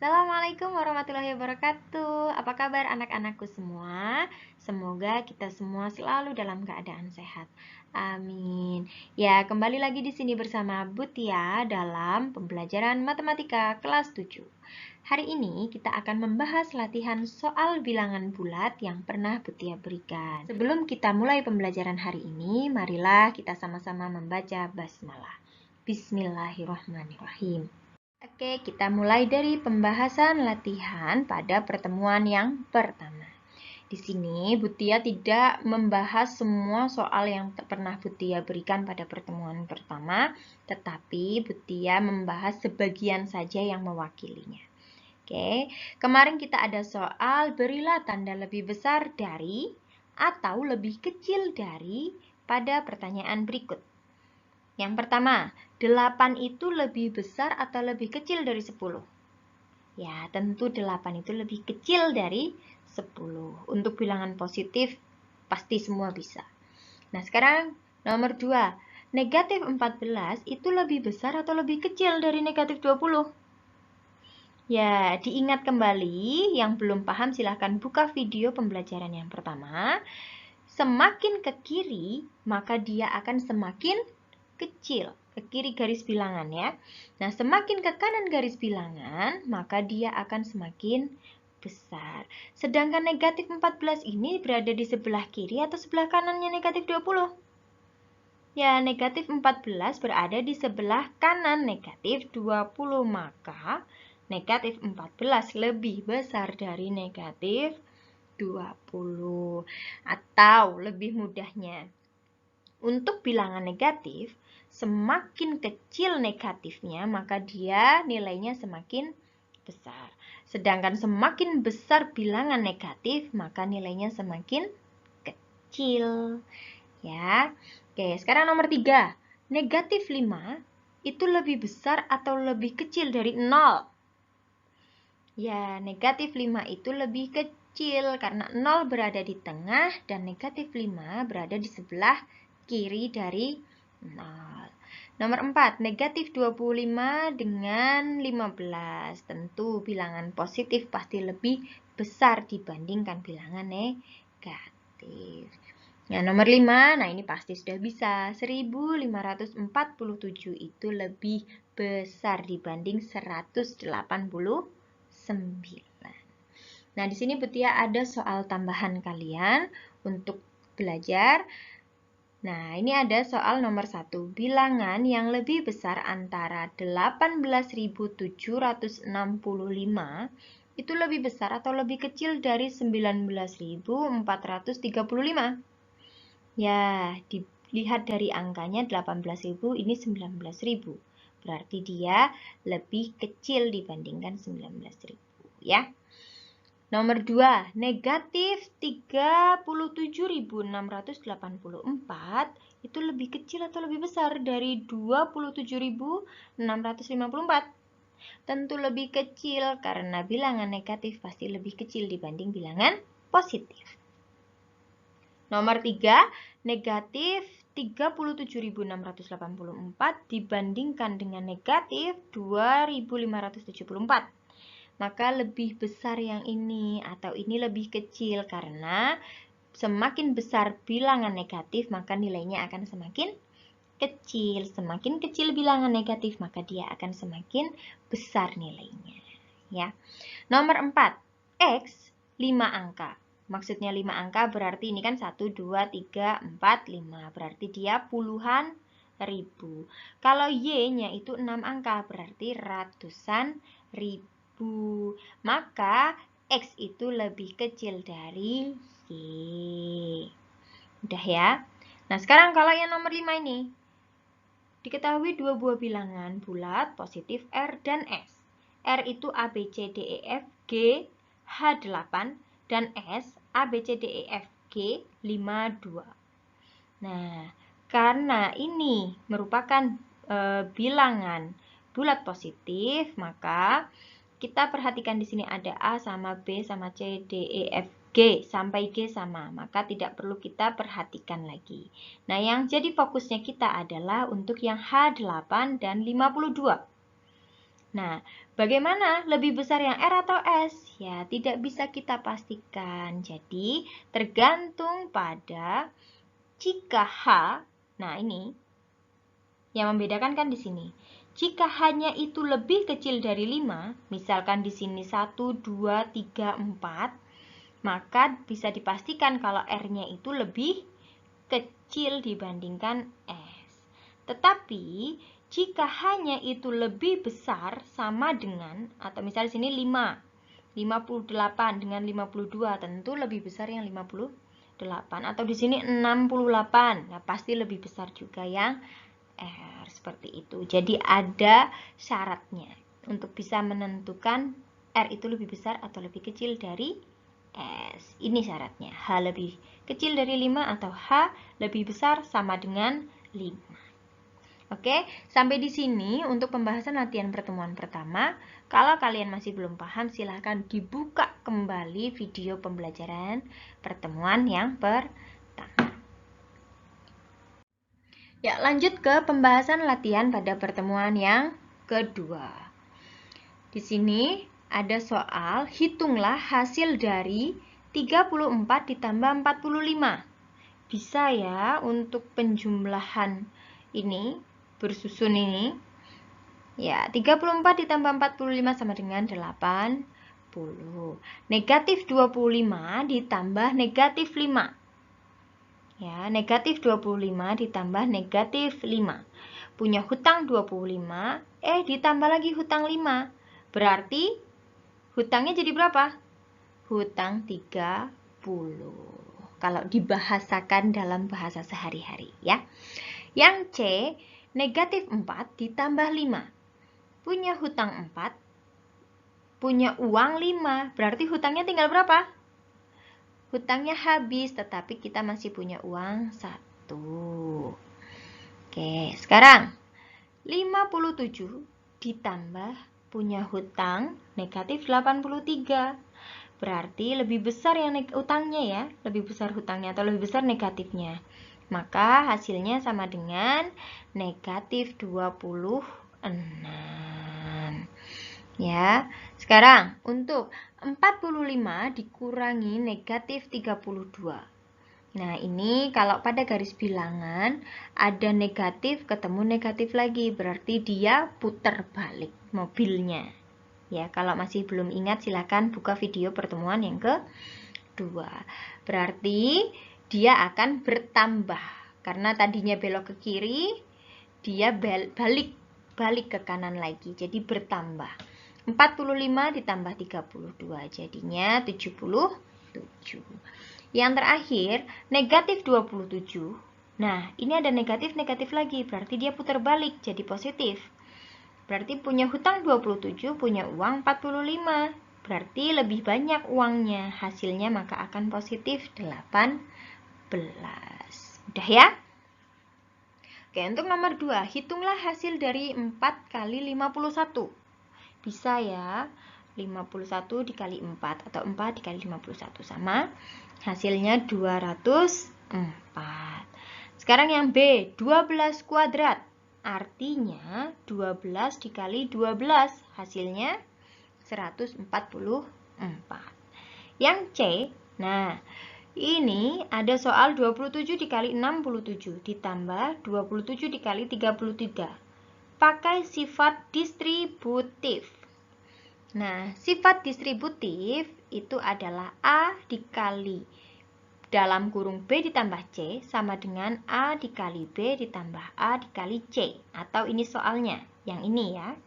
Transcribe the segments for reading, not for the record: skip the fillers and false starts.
Assalamualaikum warahmatullahi wabarakatuh. Apa kabar anak-anakku semua? Semoga kita semua selalu dalam keadaan sehat. Amin. Ya, kembali lagi di sini bersama Butia dalam pembelajaran matematika kelas 7. Hari ini kita akan membahas latihan soal bilangan bulat yang pernah Butia berikan. Sebelum kita mulai pembelajaran hari ini, marilah kita sama-sama membaca basmalah. Bismillahirrahmanirrahim. Oke, kita mulai dari pembahasan latihan pada pertemuan yang pertama. Di sini Butia tidak membahas semua soal yang pernah Butia berikan pada pertemuan pertama, tetapi Butia membahas sebagian saja yang mewakilinya. Oke, kemarin kita ada soal berilah tanda lebih besar dari atau lebih kecil dari pada pertanyaan berikut. Yang pertama, 8 itu lebih besar atau lebih kecil dari 10? Ya, tentu 8 itu lebih kecil dari 10. Untuk bilangan positif, pasti semua bisa. Nah, sekarang nomor 2. Negatif 14 itu lebih besar atau lebih kecil dari negatif 20? Ya, diingat kembali, yang belum paham silahkan buka video pembelajaran yang pertama. Semakin ke kiri, maka dia akan semakin kecil, ke kiri garis bilangan ya. Nah, semakin ke kanan garis bilangan, maka dia akan semakin besar. Sedangkan negatif 14 ini berada di sebelah kiri atau sebelah kanannya negatif 20? Ya, negatif 14 berada di sebelah kanan negatif 20, maka negatif 14 lebih besar dari negatif 20. Atau lebih mudahnya, untuk bilangan negatif, semakin kecil negatifnya, maka dia nilainya semakin besar. Sedangkan semakin besar bilangan negatif, maka nilainya semakin kecil. Ya. Oke, sekarang nomor 3. Negatif 5 itu lebih besar atau lebih kecil dari 0? Ya, negatif 5 itu lebih kecil karena 0 berada di tengah dan negatif 5 berada di sebelah kiri dari 0. Nomor 4, negatif 25 dengan 15. Tentu bilangan positif pasti lebih besar dibandingkan bilangan negatif. Nah, nomor 5, nah ini pasti sudah bisa. 1547 itu lebih besar dibanding 189. Nah, di sini Butia ada soal tambahan kalian untuk belajar. Nah, ini ada soal nomor 1. Bilangan yang lebih besar antara 18.765 itu lebih besar atau lebih kecil dari 19.435? Ya, dilihat dari angkanya 18.000, ini 19.000. Berarti dia lebih kecil dibandingkan 19.000, ya. Nomor 2, negatif 37.684 itu lebih kecil atau lebih besar dari 27.654? Tentu lebih kecil karena bilangan negatif pasti lebih kecil dibanding bilangan positif. Nomor 3, negatif 37.684 dibandingkan dengan negatif 2.574. Maka lebih besar yang ini atau ini lebih kecil karena semakin besar bilangan negatif maka nilainya akan semakin kecil. Semakin kecil bilangan negatif maka dia akan semakin besar nilainya. Ya. Nomor 4, X 5 angka. Maksudnya 5 angka berarti ini kan 1, 2, 3, 4, 5. Berarti dia puluhan ribu. Kalau Y-nya itu 6 angka berarti ratusan ribu. Maka X itu lebih kecil dari Y. Udah ya. Nah, sekarang kalau yang nomor 5 ini. Diketahui dua buah bilangan bulat positif R dan S. R itu A, B, C, D, E, F, G, H8 dan S A, B, C, D, E, F, G, 5, 2. Nah, karena ini merupakan bilangan bulat positif, maka kita perhatikan di sini ada A sama B sama C, D, E, F, G sampai G sama, maka tidak perlu kita perhatikan lagi. Nah, yang jadi fokusnya kita adalah untuk yang H8 dan 52. Nah, bagaimana lebih besar yang R atau S? Ya, tidak bisa kita pastikan. Jadi, tergantung pada jika H, nah ini yang membedakan kan di sini. Jika hanya itu lebih kecil dari 5, misalkan di sini 1, 2, 3, 4, maka bisa dipastikan kalau R-nya itu lebih kecil dibandingkan S. Tetapi, jika hanya itu lebih besar sama dengan, atau misalnya di sini 5, 58 dengan 52, tentu lebih besar yang 58. Atau di sini 68, nah pasti lebih besar juga yang R, seperti itu. Jadi ada syaratnya untuk bisa menentukan R itu lebih besar atau lebih kecil dari S. Ini syaratnya. H lebih kecil dari 5 atau H lebih besar sama dengan 5. Oke, sampai di sini untuk pembahasan latihan pertemuan pertama. Kalau kalian masih belum paham, silahkan dibuka kembali video pembelajaran pertemuan yang pertama. Ya, lanjut ke pembahasan latihan pada pertemuan yang kedua. Di sini ada soal, hitunglah hasil dari 34 ditambah 45. Bisa ya untuk penjumlahan ini, bersusun ini. Ya, 34 ditambah 45 sama dengan 80. Negatif 25 ditambah negatif 5. Ya, negatif 25 ditambah negatif 5. Punya hutang 25, ditambah lagi hutang 5. Berarti hutangnya jadi berapa? Hutang 30. Kalau dibahasakan dalam bahasa sehari-hari ya. Yang C, negatif 4 ditambah 5. Punya hutang 4, punya uang 5. Berarti hutangnya tinggal berapa? Hutangnya habis, tetapi kita masih punya uang 1. Oke, sekarang 57 ditambah punya hutang negatif 83. Berarti lebih besar yang utangnya ya, lebih besar hutangnya atau lebih besar negatifnya. Maka hasilnya sama dengan negatif 26. Ya, sekarang untuk 45 dikurangi negatif 32. Nah, ini kalau pada garis bilangan ada negatif ketemu negatif lagi, berarti dia putar balik mobilnya. Ya, kalau masih belum ingat silakan buka video pertemuan yang kedua. Berarti dia akan bertambah. Karena tadinya belok ke kiri, dia balik ke kanan lagi. Jadi bertambah. 45 ditambah 32 jadinya 77. Yang terakhir, negatif 27. Nah, ini ada negatif-negatif lagi, berarti dia putar balik jadi positif. Berarti punya hutang 27, punya uang 45. Berarti lebih banyak uangnya, hasilnya maka akan positif 18. Udah ya? Oke, untuk nomor 2, hitunglah hasil dari 4 kali 51. Bisa ya, 51 dikali 4 atau 4 dikali 51 sama hasilnya 204. Sekarang yang B, 12 kuadrat. Artinya 12 dikali 12 hasilnya 144. Yang C, nah ini ada soal 27 dikali 67 ditambah 27 dikali 33. Pakai sifat distributif. Nah, sifat distributif itu adalah A dikali dalam kurung B ditambah C sama dengan A dikali B ditambah A dikali C. Atau ini soalnya, yang ini ya.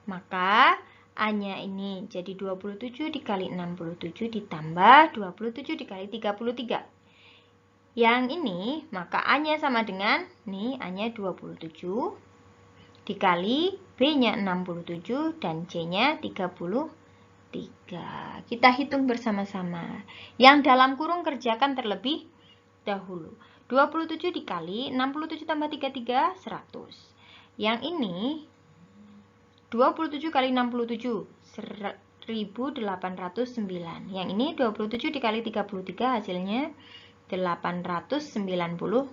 Maka A-nya ini jadi 27 dikali 67 ditambah 27 dikali 33. Yang ini, maka A-nya sama dengan, nih A-nya 27 dikali B-nya 67 dan C-nya 33. Kita hitung bersama-sama. Yang dalam kurung kerjakan terlebih dahulu. 27 dikali 67 tambah 33, 100. Yang ini 27 kali 67, 1809. Yang ini 27 dikali 33 hasilnya 891.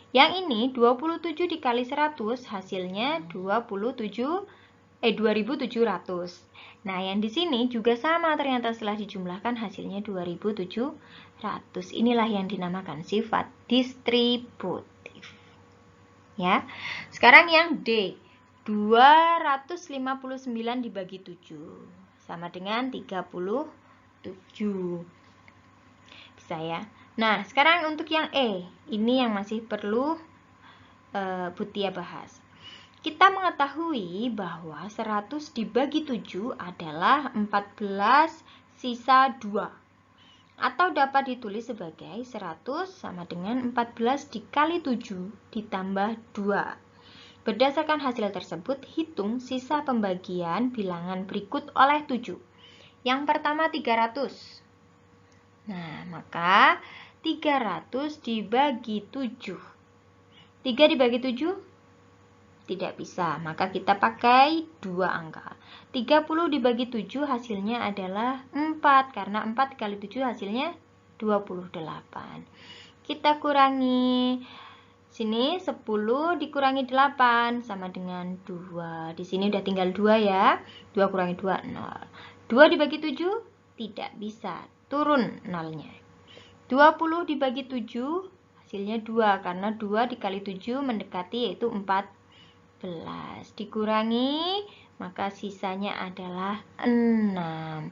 Yang ini 27 dikali 100 hasilnya 27 2700. Nah, yang di sini juga sama, ternyata setelah dijumlahkan hasilnya 2700. Inilah yang dinamakan sifat distributif. Ya. Sekarang yang D. 259 dibagi 7 sama dengan 37. Bisa ya. Nah, sekarang untuk yang E. Ini yang masih perlu Butia bahas. Kita mengetahui bahwa 100 dibagi 7 adalah 14 sisa 2. Atau dapat ditulis sebagai 100 sama dengan 14 dikali 7 ditambah 2. Berdasarkan hasil tersebut, hitung sisa pembagian bilangan berikut oleh 7. Yang pertama 300. Nah, maka 300 dibagi 7. 3 dibagi 7? Tidak bisa, maka kita pakai 2 angka. 30 dibagi 7 hasilnya adalah 4, karena 4 kali 7 hasilnya 28. Kita kurangi, sini 10 dikurangi 8 sama dengan 2. Di sini udah tinggal 2 ya. 2 kurangi 2, 0. 2 dibagi 7? Tidak bisa, turun 0-nya. 20 dibagi 7 hasilnya 2, karena 2 dikali 7 mendekati yaitu 14. Dikurangi, maka sisanya adalah 6.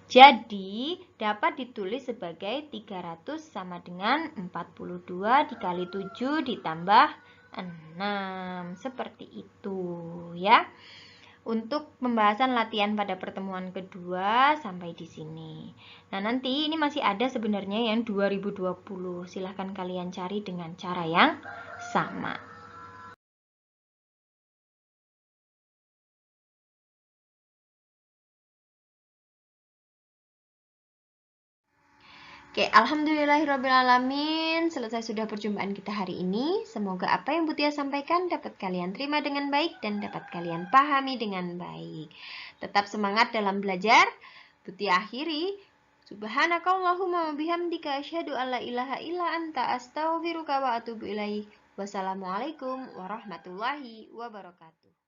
Jadi, dapat ditulis sebagai 300 sama dengan 42 dikali 7 ditambah 6. Seperti itu ya. Untuk pembahasan latihan pada pertemuan kedua sampai di sini. Nah, nanti ini masih ada sebenarnya yang 2020. Silahkan kalian cari dengan cara yang sama. Oke, alhamdulillahirrabbilalamin. Selesai sudah perjumpaan kita hari ini. Semoga apa yang Butia sampaikan dapat kalian terima dengan baik dan dapat kalian pahami dengan baik. Tetap semangat dalam belajar. Butia akhiri. Subhanakallahumma wa bihamdika asyhadu an la ilaha illa anta astaghfiruka wa atubu ilaik. Wassalamualaikum warahmatullahi wabarakatuh.